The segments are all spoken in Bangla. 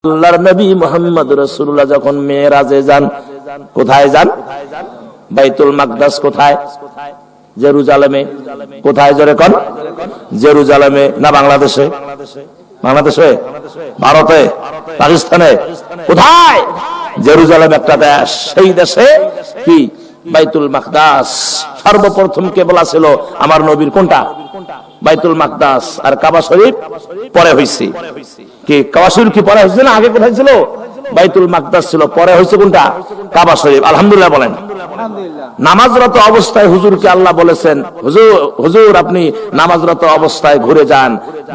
আল্লাহর নবী মুহাম্মদ রাসূলুল্লাহ যখন মেরাজে যান, কোথায় যান? বাইতুল মাকদাস কোথায়? জেরুজালেমে। কোথায় জোরে কোন? জেরুজালেমে না বাংলাদেশে? বাংলাদেশে, ভারতে, পাকিস্তানে, কোথায়? জেরুজালেম একটা দেশ, সেই দেশে কি বাইতুল মাকদাস সর্বপ্রথম কেবলা ছিল আমার নবীর কোনটা? বাইতুল মাকদাস। আর কাবা শরীফ পরে হইছে। কি কাবা শরীফ কি পরে হইছে না আগে কোথায় ছিল? বাইতুল মাকদাস ছিল, পরে হইছে কোনটা? কাবা শরীফ। আলহামদুলিল্লাহ বলেন। নামাজরত অবস্থায় হুজুরকে আল্লাহ বলেছেন, হুজুর আপনি নামাজরত অবস্থায় ঘুরে যান।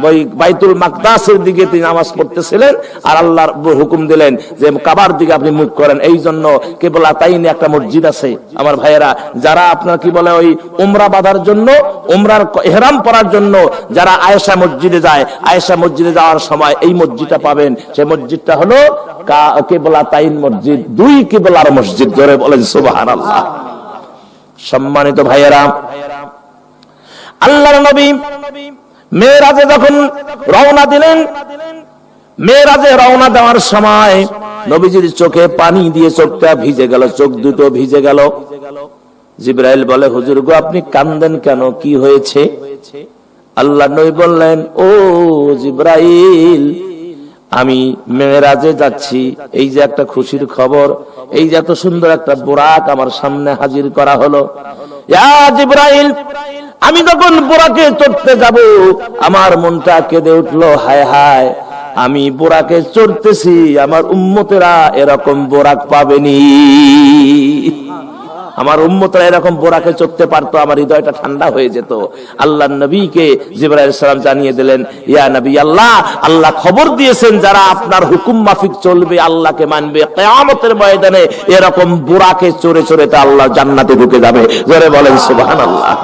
ওই বাইতুল মাকদাসের দিকে তিনি নামাজ পড়তেছিলেন আর আল্লাহর হুকুম দিলেন যে কাবার দিকে আপনি মুখ করেন। এই জন্য কেবলা তাইনে একটা মসজিদ আছে আমার ভাইয়েরা, যারা আপনার কি বলে ওই উমরা বাঁধার জন্য, উমরার ইহরাম পরার জন্য যারা আয়েশা মসজিদে যায়, আয়েশা মসজিদে যাওয়ার সময় এই মসজিদটা পাবেন। সেই মসজিদটা হলো কেবলা তাইন মসজিদ, দুই কেবলার মসজিদ। ধরে বলেন সুবহানাল্লাহ। সম্মানিত ভাইয়েরা, আল্লাহর নবী মেরাজে যখন রওনা দিলেন, মেরাজে রওনা দেওয়ার সময় নবীজির চোখে পানি দিয়ে চোখটা ভিজে গেল, চোখ দুটো ভিজে গেল। জিবরাইল বলে, হুজুর গো আপনি কান্দেন কেন, কি হয়েছে? আল্লাহর নবী বললেন, ও জিবরাইল, আমি মেরাজে যাচ্ছি, এই যে একটা খুশির খবর, এই যে এত সুন্দর একটা বুরাক আমার সামনে হাজির করা হলো। ইয়া জিবরাইল, আমি যখন বুরাকে চড়তে যাব আমার মনটা কেঁদে উঠলো, হায় হায় আমি বুরাকে চড়তেছি, আমার উম্মতেরা এরকম বুরাক পাবেনি, আমার উম্মতরা এরকম বোরাকে চড়তে পারতো, আমার হৃদয়টা ঠান্ডা হয়ে যেত। আল্লাহর নবীকে জিবরাইল সালাম জানিয়ে দিলেন, ইয়া নবী আল্লাহ, আল্লাহ খবর দিয়েছেন যারা আপনার হুকুম মাফিক চলবে, আল্লাহকে মানবে, কিয়ামতের ময়দানে এরকম বোরাকে চড়ে চড়ে তা আল্লাহ জান্নাতে ঢুকে যাবে। জোরে বলেন সুবহানাল্লাহ।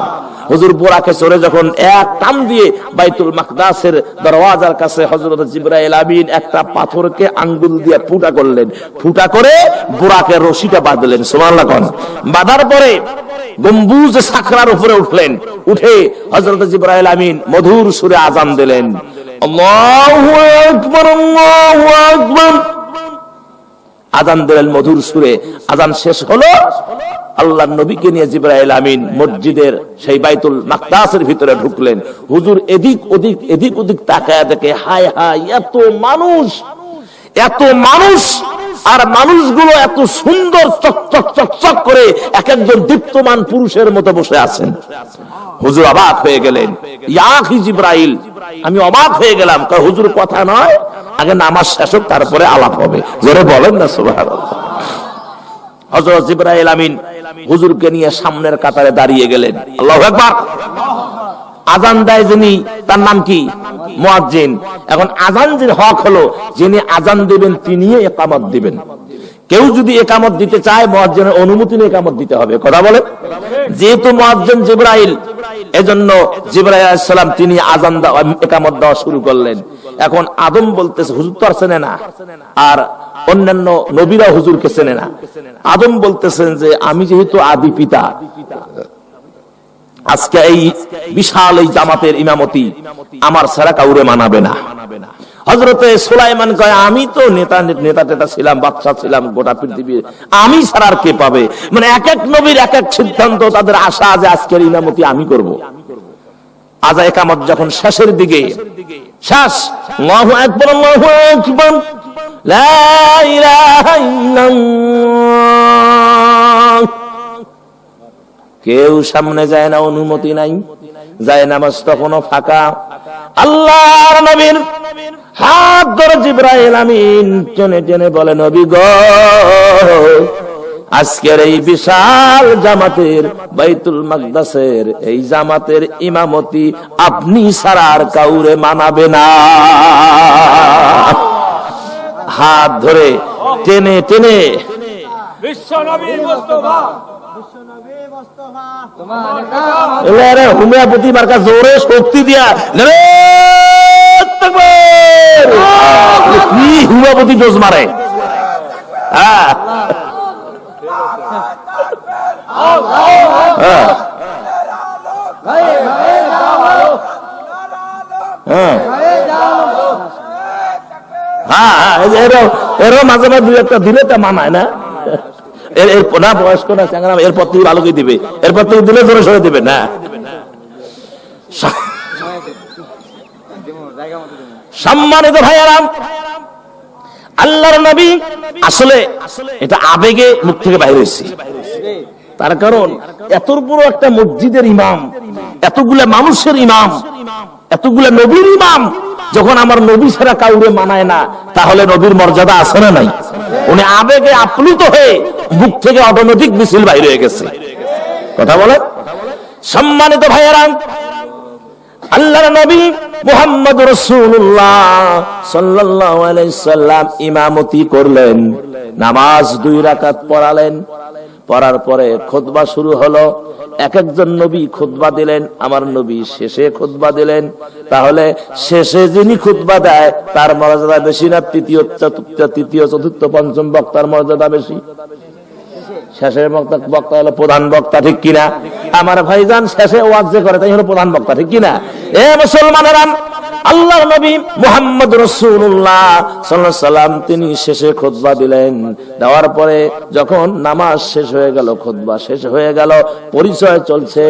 হুজুর বোরাকে চড়ে যখন এক টান দিয়ে বাইতুল মাকদাসের দরওয়াজার কাছে হযরত জিবরাইল আমিন একটা পাথরকে আঙ্গুল দিয়ে ফুটা করলেন, ফুটা করে বোরাকের রশিটা বাঁধলেন। সুবহানাল্লাহ। বাঁধার পরে গম্বুজ সাকরার উপরে উঠলেন, উঠে হযরত জিবরাইল আমিন মধুর সুরে আযান দিলেন, আল্লাহু আকবার, আল্লাহু আকবার। আযান দিলেন মধুর সুরে। আযান শেষ হলো, আল্লাহর নবীকে নিয়ে জিবরাইল আমিন মসজিদের সেই বাইতুল মাকদাসের ভিতরে ঢুকলেন। হুজুর এদিক ওদিক তাকায়া দেখে, হায় হায় এত মানুষ, এত মানুষ, আর মানুষগুলো এত সুন্দর চকচক চকচক করে এক একজন দীপ্তমান পুরুষের মতো বসে আছেন। হুজুর অবাক হয়ে গেলেন, ইয়া আখি জিবরাইল, আমি অবাক হয়ে গেলাম। হুজুর কথা নয়, আগে নামাজ শেষ হোক তারপরে আলাপ হবে। জোরে বলেন না সুবহানাল্লাহ। হযরত জিবরাইল আমিন হুজুরকে নিয়ে সামনের কাতারে দাঁড়িয়ে গেলেন। আল্লাহু আকবার। আযান দেয় যিনি, তার নাম কি? মুয়াজ্জিন। এখন আযান যিনি হক হলো, যিনি আযান দিবেন তিনি ইকামত দিবেন। কেউ যদি ইকামত দিতে চায় মুয়াজ্জিনের অনুমতি নিয়ে ইকামত দিতে হবে। কথা বলে, যেহেতু মুয়াজ্জিন জিবরাইল, এজন্য জিবরাইল আলাইহিস সালাম তিনি আযান দেওয়া, ইকামত দেওয়া শুরু করলেন। এখন আদম বলতেছে, হুজুর তো আর চেনে না, আর অন্যান্য নবীরা হুজুরকে চেনে না। আদম বলতেছেন যে আমি যেহেতু আদি পিতা, আজকে এই বিশাল এই জামাতের ইমামতি আমার ছাড়া কাউরে মানাবে না। হযরতে সুলাইমান কয়, আমি তো নেতা ছিলাম, বাদশা ছিলাম গোটা পৃথিবীর, আমি ছাড়া আর কে পাবে? মানে এক এক নবীর এক এক সিদ্ধান্ত, তাদের আশা যে আজকের ইমামতি আমি করব। আযা ইকামত যখন শেষের দিকে, শেষ, আল্লাহু আকবার, আল্লাহু আকবার, লা ইলাহা ইল্লাল্লাহ। কেউ সামনে যায় না, অনুমতি নাই, যায় নামাজ তখনও ফাঁকা। আল্লাহর নবীর হাত ধরে জিবরাইল আমিন টেনে টেনে বলে, নবী গো, আজকের এই বিশাল জামাতের, বাইতুল মাকদাসের এই জামাতের ইমামতি আপনি ছাড়া আর কাউরে মানাবে না। হাত ধরে টেনে টেনে বিশ্বনবী মুস্তাফা, হোমিওপ্যাথি মার্কা জোরে শক্তি দিয়া কি হোমিওপ্যাথি ডোজ মারে। হ্যাঁ, হ্যাঁ, এরও মাঝে মাঝে দুই একটা দিলে তা মানায় না। এর না বয়স্ক না চ্যাংরা, এরপর থেকে ভালো করে দিবে, এরপর থেকে দিলে জোরে সরে দিবে না। সম্মানিত ভাইয়েরা, আল্লাহর নবী আসলে এটা আবেগে মুখ থেকে বাইরে হয়েছে। তার কারণ এত বড় একটা মসজিদের ইমাম, এতগুলা মানুষের ইমাম, এতগুলা নবীর ইমাম, যখন আমার নবী ছাড়া কাউরে মানায় না, তাহলে নবীর মর্যাদা আছে না নাই? উনি আবেগে আপ্লুত হয়ে মুখ থেকে অটোমেটিক মিছিল বাইরে হয়ে গেছে। কথা বলে। সম্মানিত ভাইয়েরা, আল্লাহর নবী মুহাম্মদ রাসূলুল্লাহ সাল্লাল্লাহু আলাইহি সাল্লাম ইমামতি করলেন, নামাজ 2 রাকাত পড়ালেন। পড়ার পরে খুতবা শুরু হলো। এক একজন নবী খুতবা দিলেন, আমার নবী শেষে খুতবা দিলেন। তাহলে শেষে যিনি খুতবা দেয় তার মর্যাদা বেশি না তৃতীয় চতুর্থ পঞ্চম বক্তার মর্যাদা বেশি? শেষের বক্তা হলো প্রধান বক্তা, ঠিক কিনা? আমার ভাইজান শেষে ওয়াজ যে করে তাই হলো প্রধান বক্তা, ঠিক কিনা? এ মুসলমানেরা, আল্লাহর নবী মুহাম্মদ রাসূলুল্লাহ সাল্লাল্লাহু আলাইহি সাল্লাম তিনি শেষে খুতবা দিলেন। দেওয়ার পরে যখন নামাজ শেষ হয়ে গেল, খুতবা শেষ হয়ে গেল, পরিচয় চলছে।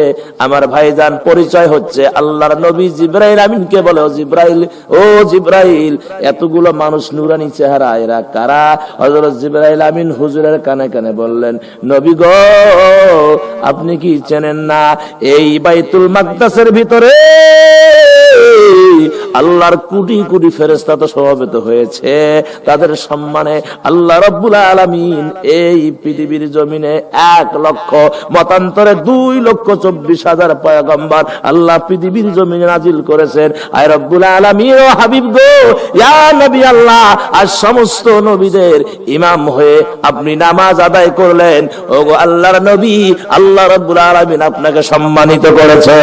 আমার ভাইজান পরিচয় হচ্ছে, আল্লাহর নবী জিবরাইল আমিনকে বলে, ও জিবরাইল, ও জিবরাইল, এতগুলো মানুষ নুরানি চেহারা, এরা কারা? হযরত জিবরাইল আমিন হুজুরের কানে কানে বললেন, নবী গো, আপনি কি চেনেন না এই বাইতুল মাকদাসের ভিতরে আল্লাহর কোটি কোটি ফেরেশতা তো সমবেত হয়েছে, তাদের সম্মানে আল্লাহ রাব্বুল আলামিন এই পৃথিবীর জমিনে 1 লক্ষ মতান্তরে 2,24,000 পয়গম্বর আল্লাহ পৃথিবীর জমিনে নাজিল করেছেন। আয় রব্বুল আলামিন ও হাবিব গো, ইয়া নবী আল্লাহ, আর সমস্ত নবীদের ইমাম হয়ে আপনি নামাজ আদায় করলেন। ও গো আল্লাহর নবী, আল্লাহ রাব্বুল আলামিন আপনাকে সম্মানিত করেছেন।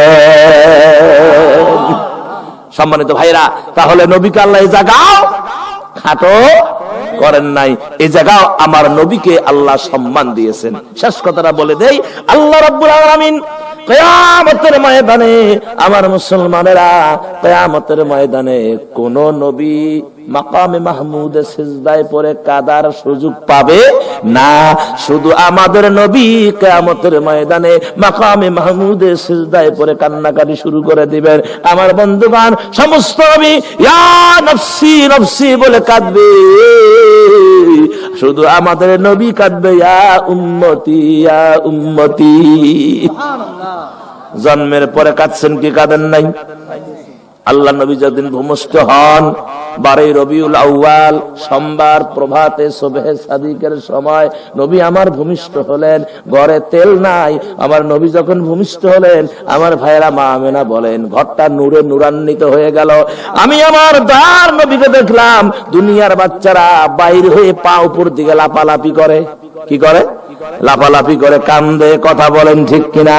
সম্মানিত ভাইরা, তাহলে নবীকে আল্লাহ এই জায়গাও খাটো করেন নাই, এই জায়গাও আমার নবীকে আল্লাহ সম্মান দিয়েছেন। শেষ কথাটা বলে দেই, আল্লাহ রাব্বুল আলামিন কিয়ামতের ময়দানে, আমার মুসলমানেরা, কিয়ামতের ময়দানে কোন নবী মাকামে মাহমুদে সিজদায় পড়ে কাদার সুযোগ পাবে না। শুধু আমাদের নবী কিয়ামতের ময়দানে মাকামে মাহমুদে সিজদায় পড়ে কান্নাকাটি শুরু করে দিবেন। আমার বন্ধুগণ, সমস্ত নবী ইয়া নফসি নফসি বলে কাঁদবে, শুধু আমাদের নবী কাঁদবে, ইয়া উম্মতি ইয়া উম্মতি। জন্মের পরে কাঁদছেন কি কাঁদেন নাই? আল্লাহ নবী যেদিন ভূমিষ্ঠ হন, 12 রবিউল আউয়াল সোমবার প্রভাতে সুবহে সাদিকের সময় নবী আমার ভূমিষ্ঠ হলেন। ঘরে তেল নাই, আমার নবী যখন ভূমিষ্ঠ হলেন, আমার ভাইরা মা আমেনা বলেন, ঘরটা নূরে নূরান্বিত হয়ে গেল। আমি আমার দার নবীকে দেখলাম, দুনিয়ার বাচ্চারা বাইর হয়ে পা উপর দিকে লাপালাপি করে। কি করে? লাফালাফি করে, কান্দে। কথা বলেন ঠিক কিনা?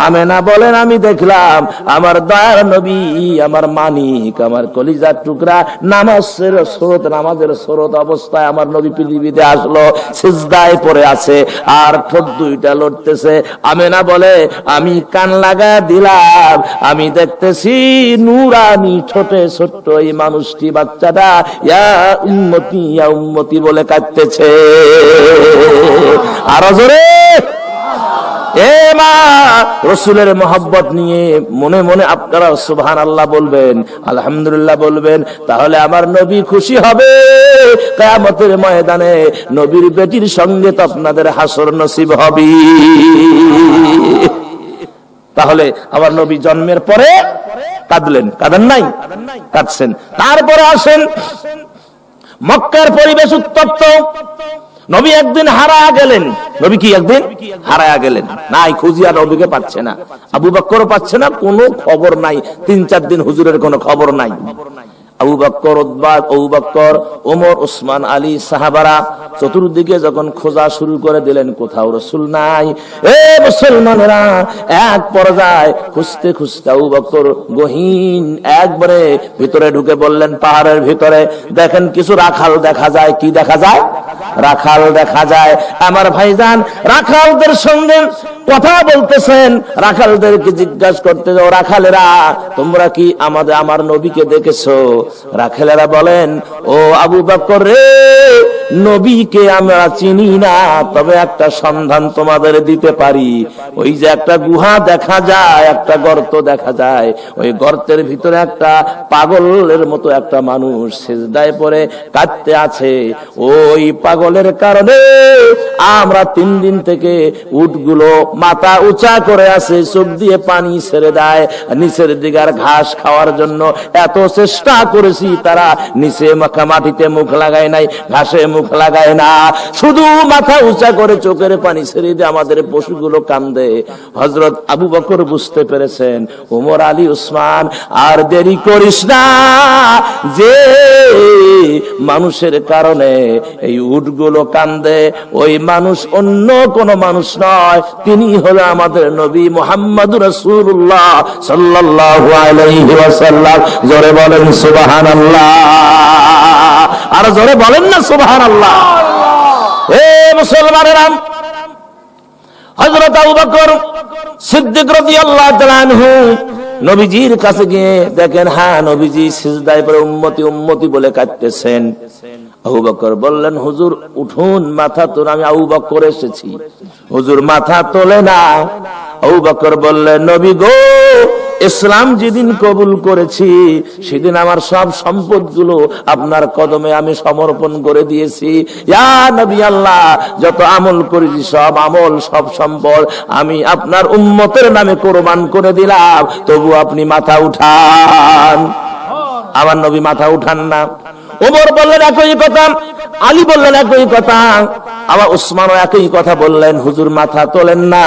আমেনা বলেন, আমি দেখলাম আমার দয়ার নবী, আমার মানিক, আমার কলিজার টুকরা, নামাজের স্রোত অবস্থায় আমার নবী পৃথিবীতে আসলো, সিজদায় পড়ে আছে আর ঠোঁট 2টা লড়তেছে। আমেনা বলে, আমি কান লাগা দিলাম, আমি দেখতেছি নুরানি ঠোঁটে ছোট্ট এই মানুষটি, বাচ্চাটা ইয়া উম্মতি বলে কাঁদতেছে। আরো জোরে, এ মা, রাসূলের মহব্বত নিয়ে মনে মনে আপনারা সুবহানাল্লাহ বলবেন, আলহামদুলিল্লাহ বলবেন, তাহলে আমার নবী খুশি হবে। কিয়ামতের ময়দানে নবীর বেটির সঙ্গে তো আপনাদের হাসর নসিব হবে। তাহলে আমার নবী জন্মের পরে কাঁদলেন, কাঁদেন নাই? কাঁদছেন। তারপরে আসেন, মক্কার পরিবেশ উত্তপ্ত। নবী একদিন হারায়া গেলেন। নবী কি একদিন হারায়া গেলেন? নাই, খুঁজিয়া নবীকে পাচ্ছে না, আবু বকরও পাচ্ছে না, কোনো খবর নাই। 3-4 দিন হুজুরের কোনো খবর নাই। আবু বকর, উতবা, আবু বকর, ওমর, ওসমান, আলী, সাহাবারা চতুর্দিকে যখন খোঁজা শুরু করে দিলেন, কোথাও রাসূল নাই। এ মুসলমানেরা, এক পর্যায়ে খুঁজতে খুঁজতে আবু বকর গহীন একবারে ভিতরে ঢুকে বললেন, পাহাড়ের ভিতরে দেখেন কিছু রাখাল দেখা যায়। কি দেখা যায়? রাখাল দেখা যায়। আমার ভাইজান রাখালদের সঙ্গে কথা বলতেছেন, রাখালদেরকে জিজ্ঞাসা করতে যাও, রাখালেরা তোমরা কি আমার নবীকে দেখেছো? রাখালেরা বলেন, ও আবু বকর রে, নবীকে আমরা চিনি না, তবে একটা সন্ধান তোমাদের দিতে পারি। ওই যে একটা গুহা দেখা যায়, একটা গর্ত দেখা যায়, ওই গর্তের ভিতরে একটা পাগলের মতো একটা মানুষ সিজদায় পড়ে কাঁদতে আছে। ওই পাগলের কারণে আমরা 3 দিন থেকে উটগুলো মাথা উঁচা করে আছে, চোখ দিয়ে পানি ছেড়ে দেয়, নিচের দিকে আর ঘাস খাওয়ার জন্য এত চেষ্টা করেছি, তারা নিচে মাটিতে মুখ লাগায় নাই, ঘাসে মুখ লাগায় না, শুধু মাথা উঁচা করে চোখের পানি ছেড়ে দিয়ে আমাদের পশুগুলো কান্দে। হযরত আবু বকর বুঝতে পেরেছেন, ওমর, আলী, উসমান, আর দেরি করিস না, যে মানুষের কারণে এই উটগুলো কান্দে, ওই মানুষ অন্য কোন মানুষ নয়, তিনি হলো আমাদের নবী মুহাম্মদুর রাসূলুল্লাহ সাল্লাল্লাহু আলাইহি ওয়াসাল্লাম। জোরে বলেন সুবহানাল্লাহ, আর জোরে বলেন না সুবহানাল্লাহ। এ মুসলমানেরা, হযরত আবু বকর সিদ্দিক রাদিয়াল্লাহু তাআলা আনহু নবীজির কাছে গিয়ে দেখেন, হ্যাঁ, নবীজি সিজদায় পড়ে উম্মতি উম্মতি বলে কাঁদতেছেন। আবু বকর বললেন, হুজুর উঠুন, মাথা তোল, আমি আবু বকর এসেছি। হুজুর মাথা তোলে না। আবু বকর বললেন, নবী গো, ইসলাম যেদিন কবুল করেছি সেদিন আমার সব সম্পদগুলো আপনার কদমে আমি সমর্পণ করে দিয়েছি। ইয়া নবী আল্লাহ, যত আমল করেছি সব আমল, সব সম্পদ আমি আপনার উম্মতের নামে কোরবান করে দিলাম, তবু আপনি মাথা উঠান। আমার নবী মাথা উঠান না। ওমর বললেন একই কথা, আলী বললেন একই কথা, আবার উসমানও একই কথা বললেন, হুজুর মাথা তোলেন না।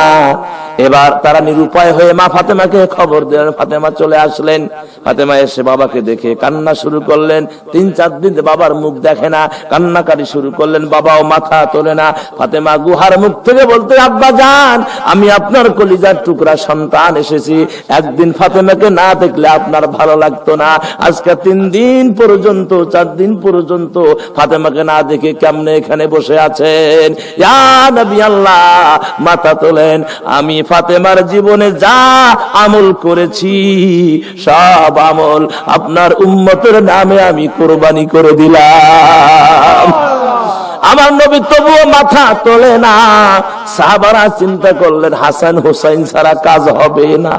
এবার তারা নিরুপায় হয়ে মা ফাতেমাকে খবর দিলেন। ফাতেমা চলে আসলেন। ফাতেমা এসে বাবাকে দেখে কান্না শুরু করলেন। 3-4 দিন বাবার মুখ দেখে না, কান্নাকারি শুরু করলেন, বাবাও মাথা তোলে না। ফাতেমা গুহার মুখ থেকে বলতে, আব্বা জান, আমি আপনার কলিজার টুকরা সন্তান এসেছি, একদিন ফাতেমাকে না দেখলে আপনার ভালো লাগতো না। আজকে 3 দিন পর্যন্ত, 4 দিন পর্যন্ত ফাতেমাকে না দেখে কেমনে এখানে বসে আছেন? ইয়া নবী আল্লাহ, মাথা তোলেন। আমি ফাতেমার জীবনে যা আমল করেছি সব আমল আপনার উম্মতের নামে আমি কোরবানি করে দিলাম। আমার নবী তবুও মাথা তোলে না। সাহাবারা চিন্তা করলেন, হাসান হুসাইন ছাড়া কাজ হবে না।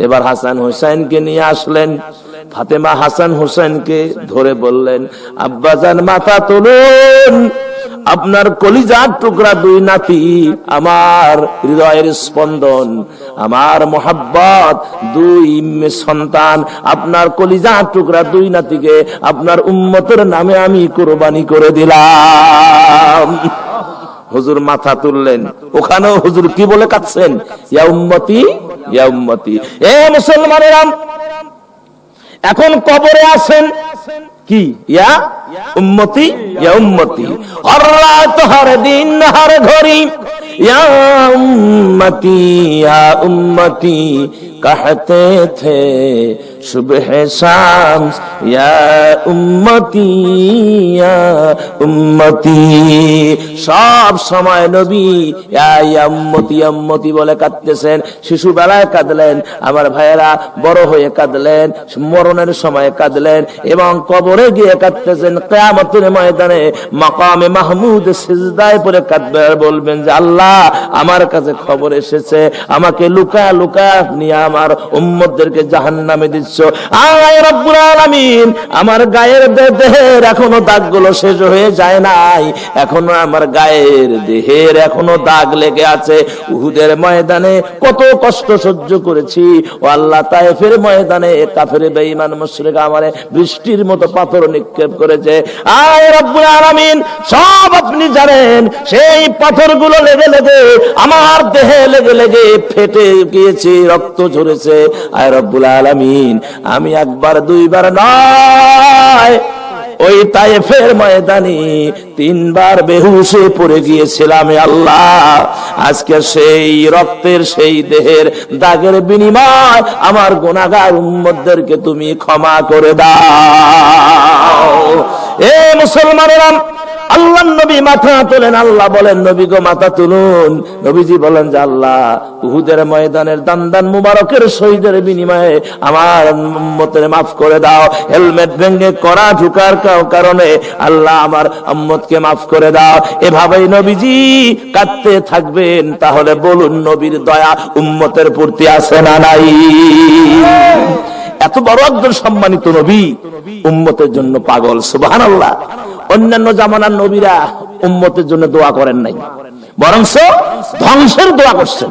এবার হাসান হুসাইনকে নিয়ে আসলেন। ফাতেমা হাসান হুসাইনকে ধরে বললেন, আব্বাজান মাথা তুলুন, আপনার কলিজার টুকরা 2 নাতি, আমার হৃদয়ের স্পন্দন, আমার মোহাব্বত 2 সন্তান, আপনার কলিজার টুকরা 2 নাতিকে আপনার উম্মতের নামে আমি কোরবানি করে দিলাম। হুজুর মাথা তুললেন। ওখানেও হুজুর কি বলে কাঁদছেন? ইয়া উম্মতি, ইয়া উম্মতি। এ মুসলমানেরা, এখন কবরে আছেন কি? ইয়া উম্মতি, ইয়া উম্মতি। হর রাত হর দিন হর ঘড়ি ইয়া উম্মতি, ইয়া উম্মতি कहते थे सुबह शाम या उम्मती या उम्मती। সব সময় নবী ইয়া উম্মতি উম্মতি বলে কাঁদতেছেন। শিশু বেলায় কাঁদলেন, আমার ভাইয়েরা বড় হয়ে কাঁদলেন, মরণের সময় কাঁদলেন, এবং কবরে গিয়ে কাঁদতেছেন। কিয়ামতের ময়দানে মাকামে মাহমুদ সিজদায় পড়ে কাঁদবেন আর বলবেন যে, আল্লাহ, আমার কাছে খবর এসেছে, আমাকে লুকা লুকা নিয়ে আমার উম্মতদেরকে জাহান্নামে দিচ্ছ। আয় রব্বুল আলামিন, আমার গায়ের দেহের এখনো দাগগুলো শেষ হয়ে যায় নাই, এখনো আমার গায়ের দেহের এখনো দাগ লেগে আছে। উহুদের ময়দানে কত কষ্ট সহ্য করেছি, ও আল্লাহ, তায়েফের ময়দানে কাফের বেঈমান মুশরিক আমারে বৃষ্টির মতো পাথর নিক্ষেপ করেছে। আয় রব্বুল আলামিন, সব আপনি জানেন। সেই পাথরগুলো লেগে লেগে আমার দেহে লেগে লেগে ফেটে গিয়েছে, রক্ত ঝরেছে। আয় রব্বুল আলামিন, আমি 1বার 2বার নয়, ওই তায়েফের ময়দানে 3বার বেহুশে পড়ে গিয়েছিলাম। আল্লাহ, আজকে সেই রক্তের, সেই দেহের দাগের বিনিময় আমার গুনাহগার উম্মতদেরকে তুমি ক্ষমা করে দাও। এ মুসলমানেরা, আল্লাহর নবী মাথা তোলেন, আল্লাহ বলেন নবী গো মাথা তুলুন। নবীজি বলেন যে আল্লাহ, উহুদের ময়দানের দান মুবারকের শহীদের বিনিময়ে আমার উম্মতের মাফ করে দাও। হেলমেট ভেঙে কড়া ঢুকার কারণে আল্লাহ আমার উম্মতকে মাফ করে দাও। এভাবেই নবীজি কাঁদতে থাকবেন। তাহলে বলুন নবীর দয়া উম্মতের প্রতি আছে না নাই? এত বড় একজন সম্মানিত নবী উম্মতের জন্য পাগল। সুবহানাল্লাহ। অন্যান্য জামানার নবীরা উম্মতের জন্য দোয়া করেন নাই, বরঞ্চ ধ্বংসের দোয়া করছেন।